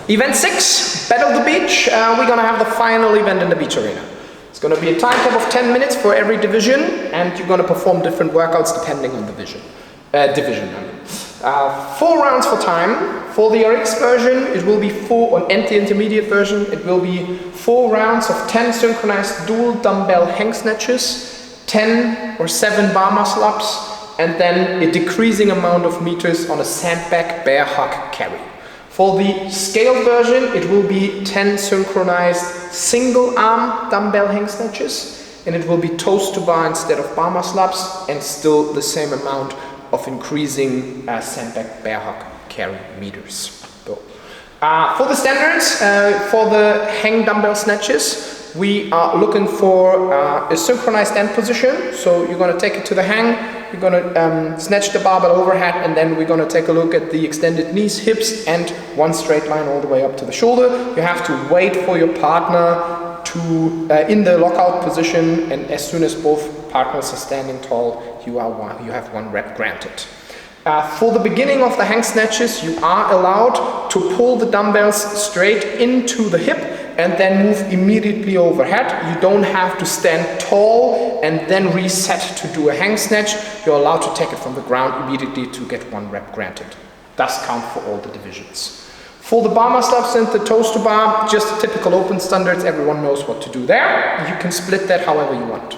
Event 6, Battle the Beach. We're going to have the final event in the beach arena. It's going to be a time cap of 10 minutes for every division, and you're going to perform different workouts depending on the division. 4 rounds for time. For the RX version, it will be 4, on the intermediate version, it will be 4 rounds of 10 synchronized dual dumbbell hang snatches, 10 or 7 bar muscle ups, and then a decreasing amount of meters on a sandbag bear hug carry. For the scaled version, it will be 10 synchronized single arm dumbbell hang snatches, and it will be toes to bar instead of bar muscle ups, and still the same amount of increasing sandbag bear hug carry meters. So, for the standards, for the hang dumbbell snatches, we are looking for a synchronized end position. So you're going to take it to the hang, you're going to snatch the barbell overhead, and then we're going to take a look at the extended knees, hips, and one straight line all the way up to the shoulder. You have to wait for your partner to in the lockout position, and as soon as both partners are standing tall, you have 1 rep granted. For the beginning of the hang snatches, you are allowed to pull the dumbbells straight into the hip and then move immediately overhead. You don't have to stand tall and then reset to do a hang snatch. You're allowed to take it from the ground immediately to get 1 rep granted. Does count for all the divisions. For the bar muscle ups and the toes to bar, just typical open standards, everyone knows what to do there. You can split that however you want.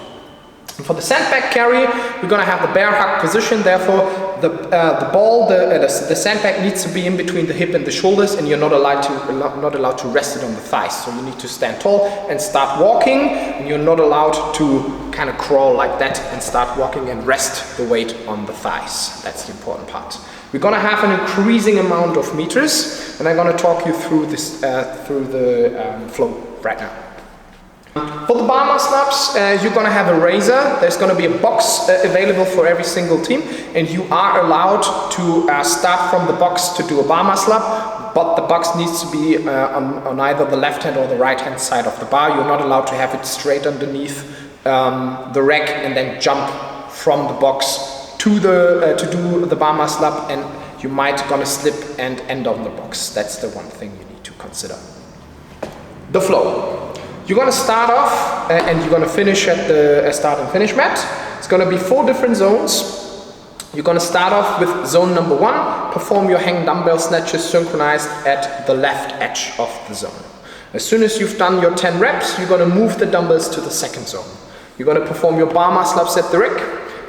For the sandbag carry, we're going to have the bear hug position. Therefore, the sandbag needs to be in between the hip and the shoulders, and you're not allowed to rest it on the thighs. So you need to stand tall and start walking, and you're not allowed to kind of crawl like that and start walking and rest the weight on the thighs. That's the important part. We're going to have an increasing amount of meters, and I'm going to talk you through this through the flow right now. For the bar muscle ups, you're going to have a razor. There's going to be a box available for every single team, and you are allowed to start from the box to do a bar muscle up, but the box needs to be on either the left hand or the right hand side of the bar. You're not allowed to have it straight underneath the rack and then jump from the box to do the bar muscle up, and you might gonna slip and end on the box. That's the one thing you need to consider. The flow. You're going to start off and you're going to finish at the start and finish mat. It's going to be 4 different zones. You're going to start off with zone number 1. Perform your hang dumbbell snatches synchronized at the left edge of the zone. As soon as you've done your 10 reps, you're going to move the dumbbells to the second zone. You're going to perform your bar muscle ups at the rig,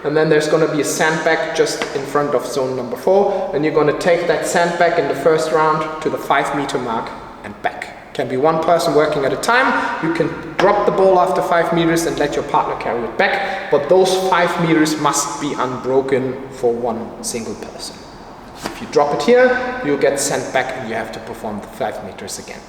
and then there's going to be a sandbag just in front of zone number 4, and you're going to take that sandbag in the first round to the 5 meter mark and back. Can be 1 person working at a time. You can drop the ball after 5 meters and let your partner carry it back, but those 5 meters must be unbroken for 1 single person. If you drop it here, you'll get sent back and you have to perform the 5 meters again.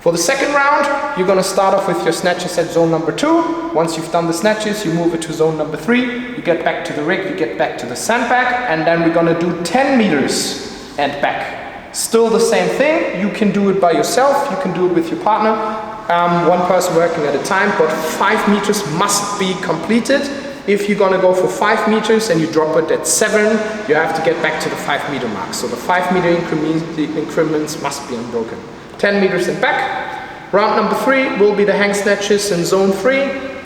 For the second round, you're going to start off with your snatches at zone number 2. Once you've done the snatches, you move it to zone number 3. You get back to the rig, you get back to the sandbag, and then we're going to do 10 meters and back. Still the same thing. You can do it by yourself, you can do it with your partner, 1 person working at a time, but 5 meters must be completed. If you're going to go for 5 meters and you drop it at 7, you have to get back to the 5 meter mark. So the 5 meter increments must be unbroken. 10 meters and back. Round number 3 will be the hang snatches in zone 3.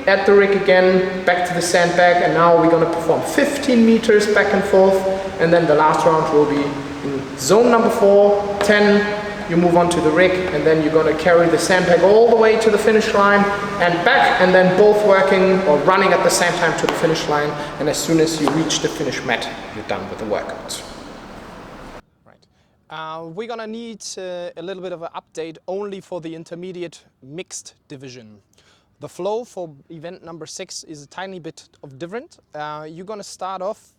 At the rig again, back to the sandbag, and now we're going to perform 15 meters back and forth, and then the last round will be in zone number 4, 10, you move on to the rig, and then you're going to carry the sandbag all the way to the finish line and back, and then both working or running at the same time to the finish line, and as soon as you reach the finish mat, you're done with the workout. Right. We're going to need a little bit of an update only for the intermediate mixed division. The flow for event number 6 is a tiny bit of different. You're going to start off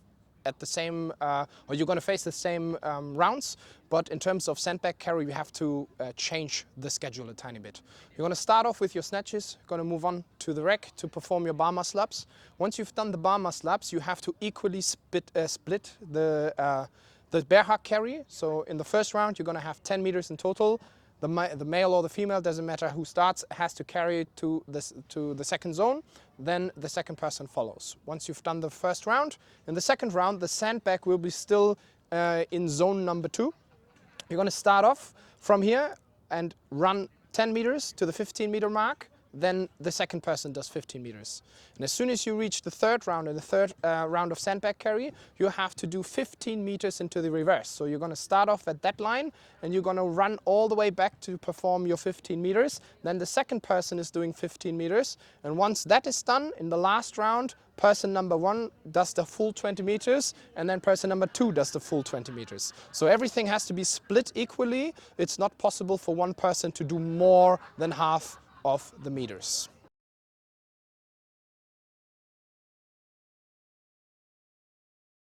at the same, or you're going to face the same rounds, but in terms of sandbag carry, you have to change the schedule a tiny bit. You're going to start off with your snatches, you're going to move on to the rack to perform your bar muscle ups. Once you've done the bar muscle ups, you have to equally split the bear hug carry. So in the first round, you're going to have 10 meters in total. The male or the female, doesn't matter who starts, has to carry it to the second zone. Then the second person follows. Once you've done the first round, in the second round, the sandbag will be still in zone number 2. You're going to start off from here and run 10 meters to the 15-meter mark, then the second person does 15 meters. And as soon as you reach the third round and the third round of sandbag carry, you have to do 15 meters into the reverse. So you're going to start off at that line and you're going to run all the way back to perform your 15 meters. Then the second person is doing 15 meters. And once that is done, in the last round, person number 1 does the full 20 meters and then person number 2 does the full 20 meters. So everything has to be split equally. It's not possible for one person to do more than half of the meters.